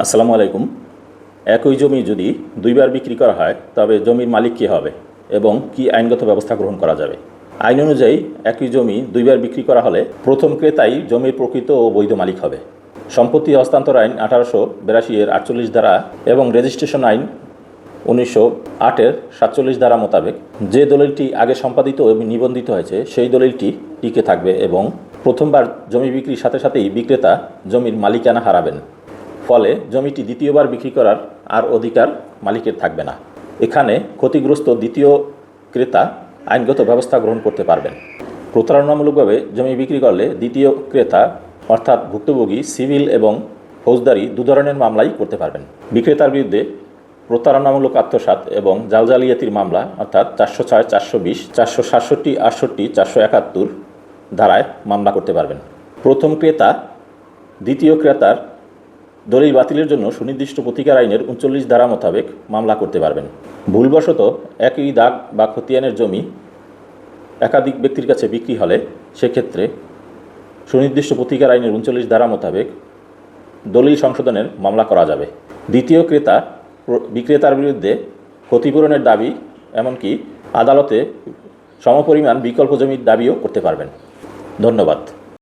আসসালামু আলাইকুম। একই জমি যদি দুইবার বিক্রি করা হয় তবে জমির মালিক কে হবে এবং কি আইনগত ব্যবস্থা গ্রহণ করা যাবে? আইন অনুযায়ী একই জমি দুইবার বিক্রি করা হলে প্রথম ক্রেতাই জমির প্রকৃত ও বৈধ মালিক হবে। সম্পত্তি হস্তান্তর আইন 1882 এর 48 ধারা এবং রেজিস্ট্রেশন আইন 1908 এর 47 ধারা মোতাবেক যে দলিলটি আগে সম্পাদিত এবং নিবন্ধিত হয়েছে সেই দলিলটি টিকে থাকবে এবং প্রথমবার জমি বিক্রির সাথে সাথেই বিক্রেতা জমির মালিকানা হারাবেন। ফলে জমিটি দ্বিতীয়বার বিক্রি করার আর অধিকার মালিকের থাকবে না। এখানে ক্ষতিগ্রস্ত দ্বিতীয় ক্রেতা আইনগত ব্যবস্থা গ্রহণ করতে পারবেন। প্রতারণামূলকভাবে জমি বিক্রি করলে দ্বিতীয় ক্রেতা অর্থাৎ ভুক্তভোগী সিভিল এবং ফৌজদারি দু ধরনের মামলাই করতে পারবেন। বিক্রেতার বিরুদ্ধে প্রতারণামূলক আত্মসাৎ এবং জালজালিয়াতির মামলা অর্থাৎ 406, 420, 467, 68, 471 ধারায় মামলা করতে পারবেন। প্রথম ক্রেতা দ্বিতীয় ক্রেতার দলিল বাতিলের জন্য সুনির্দিষ্ট প্রতিকার আইনের 39 ধারা মোতাবেক মামলা করতে পারবেন। ভুলবশত একই দাগ বা খতিয়ানের জমি একাধিক ব্যক্তির কাছে বিক্রি হলে সেক্ষেত্রে সুনির্দিষ্ট প্রতিকার আইনের 39 ধারা মোতাবেক দলিল সংশোধনের মামলা করা যাবে। দ্বিতীয় ক্রেতা বিক্রেতার বিরুদ্ধে ক্ষতিপূরণের দাবি এমনকি আদালতে সমপরিমাণ বিকল্প জমির দাবিও করতে পারবেন। ধন্যবাদ।